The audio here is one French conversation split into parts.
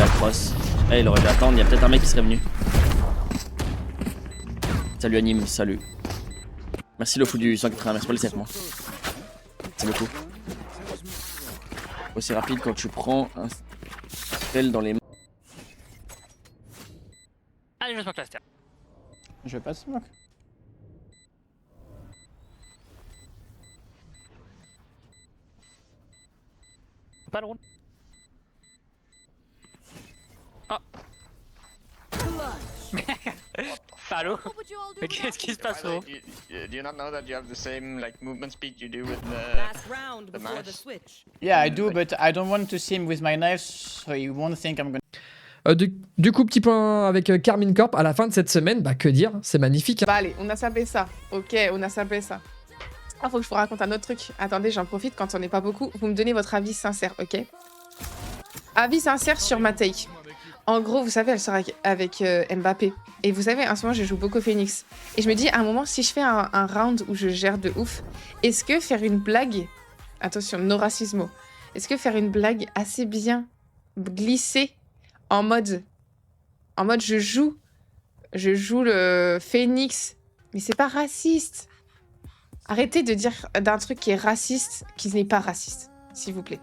la crosse. Là, il aurait dû attendre, il y a peut-être un mec qui serait venu. Salut Anime, salut. Merci le fou du 180, merci pour les 7 mois. C'est beaucoup. Aussi rapide quand tu prends un spell dans les mains. Allez, je smoke là, Je vais pas smoke. Pas le roule. Oh. Allô? Mais qu'est-ce qui se passe là? Do you not know that you have the same like movement speed you do with the mouse? Yeah, I do, but I don't want to see him with my knife, so he won't think I'm gonna. Du coup, petit point avec Carmine Corp à la fin de cette semaine. Bah, que dire, c'est magnifique. Bah allez, on a sapé ça. Ok, on a sapé ça. Ah, faut que je vous raconte un autre truc. Attendez, j'en profite quand on n'est pas beaucoup. Vous me donnez votre avis sincère, ok? Avis sincère sur ma take. En gros, vous savez, elle sort avec Mbappé. Et vous savez, en ce moment, je joue beaucoup Phoenix. Et je me dis, à un moment, si je fais un round où je gère de ouf, est-ce que faire une blague... Attention, no racismo. Est-ce que faire une blague assez bien glissée en mode je joue le Phoenix, mais c'est pas raciste. Arrêtez de dire d'un truc qui est raciste, qui n'est pas raciste, s'il vous plaît.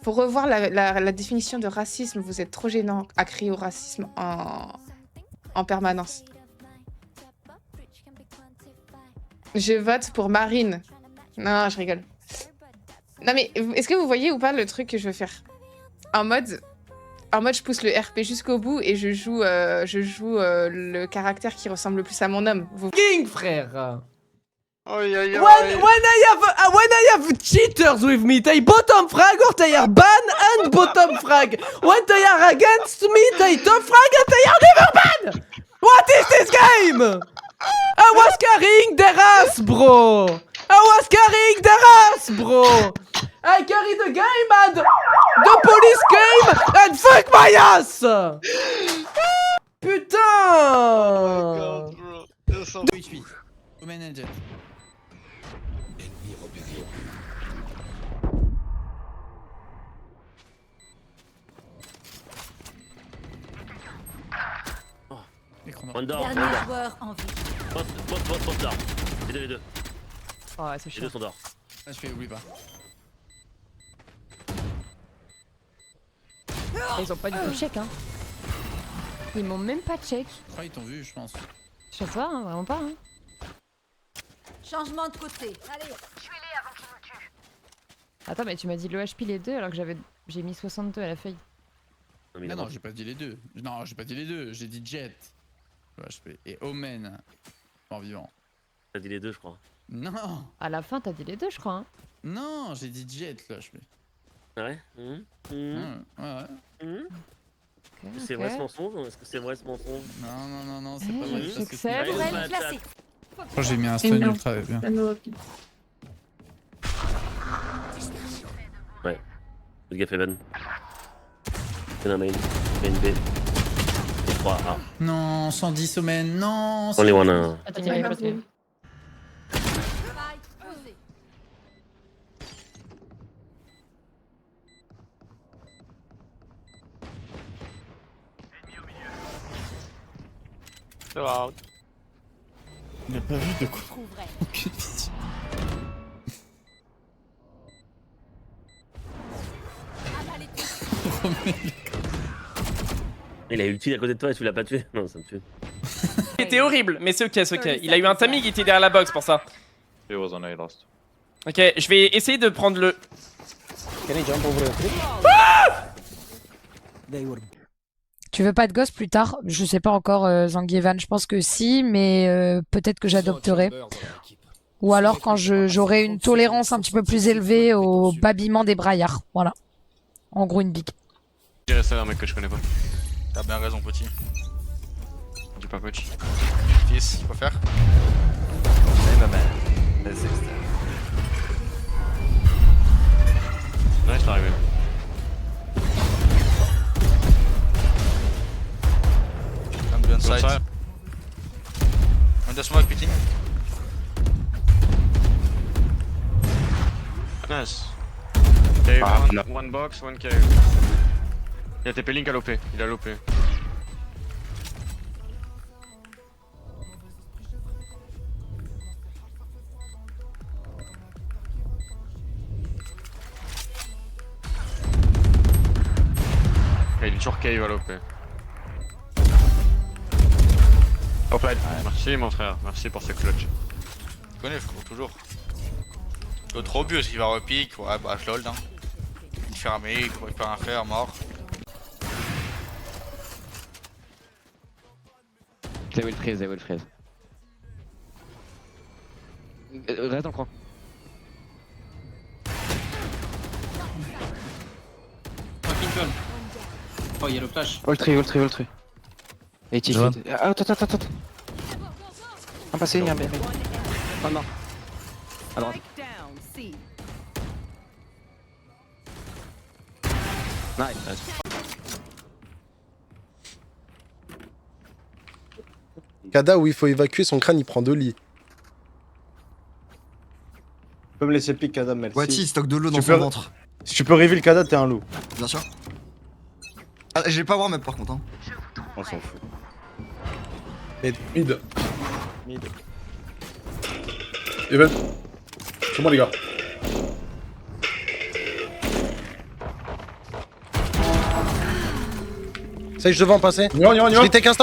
Faut revoir la définition de racisme. Vous êtes trop gênant à crier au racisme en permanence. Je vote pour Marine. Non, je rigole. Non mais, est-ce que vous voyez ou pas le truc que je veux faire? En mode, je pousse le RP jusqu'au bout et je joue le caractère qui ressemble le plus à mon homme. King, frère. Oi, oi, oi. When I have cheaters with me, they bottom frag or they are ban and bottom frag. When they are against me, they top frag and they are never ban. What is this game? I was carrying their ass, bro. I was carrying their ass, bro. I carry the game and the police came and fuck my ass. Putain. God, bro. You're so HP. Omen and Jet. Wonder, Dernier joueur en vie. Post d'or. Les deux. Oh, ouais, c'est Les chiant. deux sont d'or. Là, je fais oublie pas. Ils ont pas du tout check, hein. Ils m'ont même pas check. Je crois qu'ils t'ont vu, je pense. Je sais pas, hein, vraiment pas. Hein. Changement de côté. Allez. Attends, mais tu m'as dit le HP les deux alors que j'ai mis 62 à la feuille. Non, j'ai pas dit les deux. Non, j'ai pas dit les deux. J'ai dit Jet. HP. Et Omen. Mort vivant. T'as dit les deux, je crois. Non. À la fin, t'as dit les deux, je crois. Hein. Non, j'ai dit Jet là, HP. Ah ouais? Ouais. Okay, C'est vrai ce mensonge? Est-ce que c'est vrai ce mensonge? Non, c'est pas vrai. Parce que j'accepte. Tourelle placée. oh, j'ai mis un stun ultra bien. Ouais. Le gars fait ban. C'est un main. Main B. 3 A. Non, 110 Omen, non. Only one A. Attends, il y avait pas de... Paille posée. So out. Il a pas vu de quoi. Trouverait. Aucune pitié. Avalé tout. Il a ulti à côté de toi et tu l'as pas tué? Non, ça me tue. Il était horrible, mais c'est ok, c'est ok. Il a eu un timing, il était derrière la box pour ça. Ok, je vais essayer de prendre le... Tu veux pas de gosse plus tard? Je sais pas encore, Zangief. Je pense que si, mais peut-être que j'adopterai. Ou alors quand j'aurai une tolérance un petit peu plus élevée au babillement des braillards. Voilà. En gros, une big. J'ai resté un mec que je connais pas. T'as bien raison, petit. Dis pas coach. Fils, quoi faire? Ouais, ma mère. Ouais, je suis arrivé. I'm going side. On the smoke, petit. Nice. Okay, one box, one cave. Il a TP Link à l'OP, il a l'OP. Il est toujours cave à l'OP. Offline. Merci mon frère, merci pour ce clutch. Tu connais frérot, toujours. L'autre obus qui va repique, ouais bah je l'hold hein. Il fait un mec, il peut rien faire, mort. They will freeze, they will freeze. Reste dans le coin. Oh, yellow flash. Ult 3, ult 3, ult 3. Et tu ah, attends. Un passé, il y a un bébé. Oh non. À droite. Nice. Kada où il faut évacuer son crâne, il prend 2 lits. Tu peux me laisser pique Kada, merci. Wati, stock de l'eau dans son ventre. Si tu peux reveal Kada, t'es un loup. Bien sûr. Ah, j'ai pas voir même par contre. Hein. On s'en fout. Mid. Even. C'est bon les gars. Ça y est, je devais en passer. On y va. Je retake un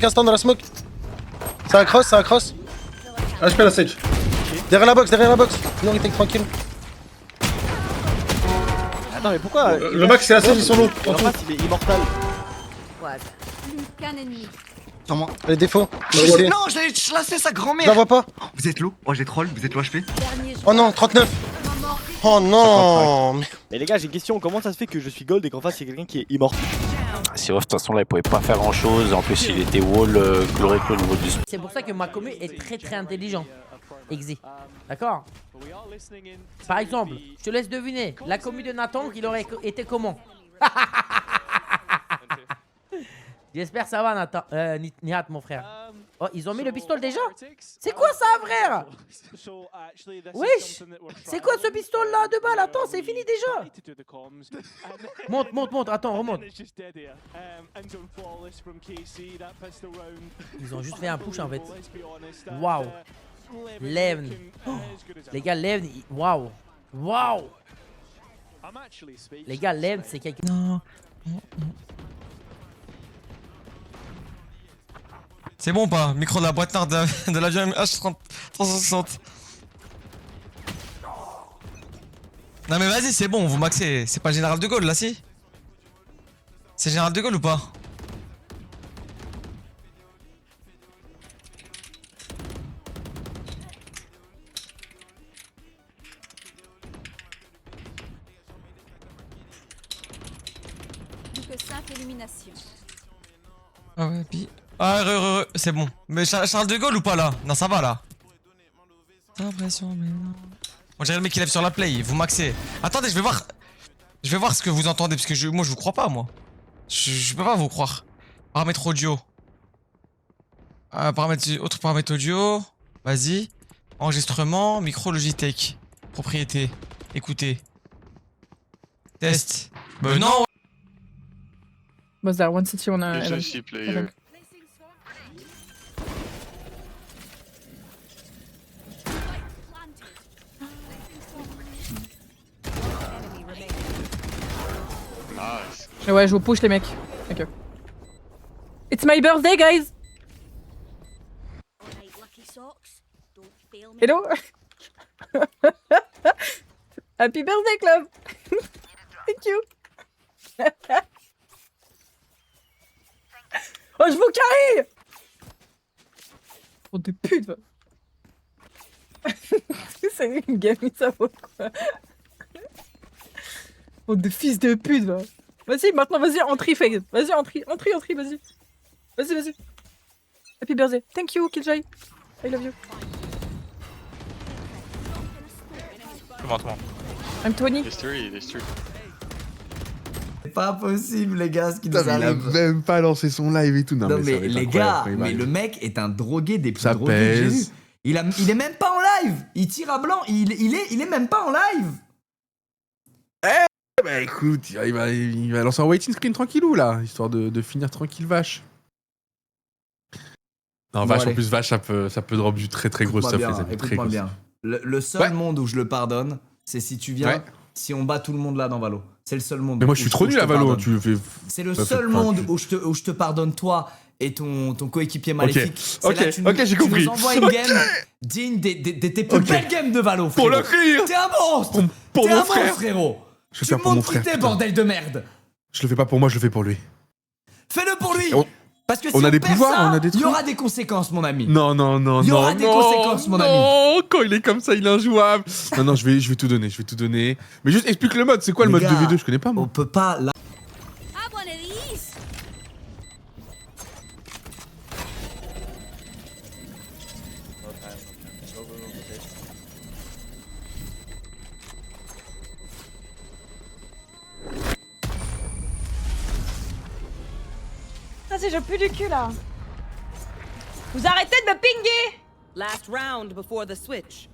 stand dans la smoke. C'est un cross. Ah, je fais la sage. Derrière la box. Non, retake tranquille. Attends, mais pourquoi le max c'est la sage, ils sont low. Il est immortal. Plus qu'un ennemi. Sur moi. Les défauts. Non, j'allais chasser sa grand-mère. Je la vois pas. Vous êtes low. Oh, j'ai troll, vous êtes low HP. Oh non, 39. Oh non. Mais les gars, j'ai une question. Comment ça se fait que je suis gold et qu'en face il y a quelqu'un qui est immortal? C'est vrai, de toute façon, là, il pouvait pas faire grand chose. En plus, il était wall chlorique au niveau du. C'est pour ça que Makome est très intelligent. Exe. D'accord? Par exemple, je te laisse deviner, la commu de Nathan, il aurait été comment? J'espère ça va Nathan, Nihat mon frère. Oh, ils ont mis le pistolet déjà? C'est quoi ça frère? Wesh. C'est quoi ce pistolet là de balle? Attends, c'est fini déjà. Monte, attends, remonte. Ils ont juste fait un push en fait. Waouh. Levn. Oh. Les gars, Levn, waouh. Les gars, Levn c'est quelqu'un. Non. C'est bon ou pas? Micro de la boîte noire de l'avion H360. Non mais vas-y, c'est bon, vous maxez. C'est pas le général de Gaulle là, si? C'est le général de Gaulle ou pas? Plus que 5 éliminations. Ah ouais, puis... Ah, c'est bon. Mais Charles de Gaulle ou pas là? Non, ça va là. T'as l'impression, mais non. On dirait le mec qui lève sur la play, vous maxez. Attendez, je vais voir. Je vais voir ce que vous entendez, parce que moi je vous crois pas, moi. Je peux pas vous croire. Paramètres audio. Autre paramètre audio. Vas-y. Enregistrement, micro Logitech. Propriété. Écoutez. Test. Non. Was there one city on a... player. Nice. Ouais, je vous push les mecs. Ok. It's my birthday, guys! Hello! Happy birthday, club! Thank you! Oh, je vous carré! Oh, de pute, va! C'est une gamine, ça vaut quoi? Oh, de fils de pute, va! Vas-y, maintenant, vas-y, entry, fake! Vas-y, entry, vas-y! Vas-y! Happy birthday! Thank you, Killjoy! I love you! Come on. I'm 20. There's three. C'est pas possible, les gars, ce qui nous arrive. Il a même pas lancé son live et tout. Non mais les gars, mais le mec est un drogué des plus drogués que j'ai vu. Il est même pas en live. Il tire à blanc. Il est même pas en live. Bah Bah écoute, il va lancer un waiting screen tranquillou là, histoire de finir tranquille vache. Non, Bon, vache, allez. en plus, vache, ça peut drop du très très gros stuff, les amis. Très Écoute-moi gros bien. Le seul monde où je le pardonne, c'est si tu viens, si on bat tout le monde là dans Valo. C'est le seul monde. Mais moi, je suis trop nul à Valo. Tu fais. C'est le seul monde où je te pardonne toi et ton coéquipier maléfique. C'est Ok, là que ok, j'ai compris. Tu nous envoies une game digne de tes plus belles games de Valo, frérot. Pour le rire. T'es un monstre. Pour T'es mon un frère. monstre, frérot. Je vais Tu faire pour mon montres qui frère. t'es, bordel de merde. Je le fais pas pour moi, je le fais pour lui. Fais-le pour lui. Parce que si on a des perd pouvoirs, ça, on a des il y trucs. aura des conséquences, mon ami. Non, non, non, Il y aura non, des non, conséquences, mon ami. Non, quand il est comme ça, il est injouable. Non, non, je vais tout donner, Mais juste explique le mode, c'est quoi le mode Les de gars, V2, je connais pas moi. On peut pas là. Ça c'est je pue du cul là. Vous arrêtez de me pinguer. Last round before the switch.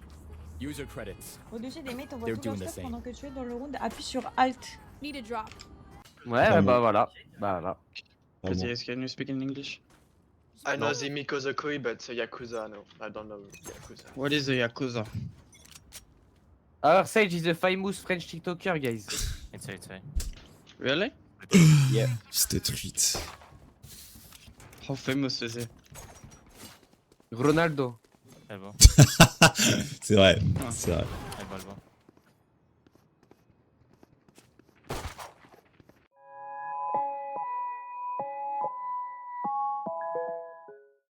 User credits. Au-dessus des mates, on voit They're tout leur doing the stuff same. pendant que tu es dans le round. Appuie sur Alt. Need a drop. Ouais, bah voilà. Bah voilà. Can you speak in English? I know the Mikozokoi, but the Yakuza, no. I don't know Yakuza. What is the Yakuza? Our Sage is a famous French TikToker, guys. It's Really? Yeah. C'était tweet. How famous is he? Ronaldo. C'est bon. C'est vrai, c'est vrai.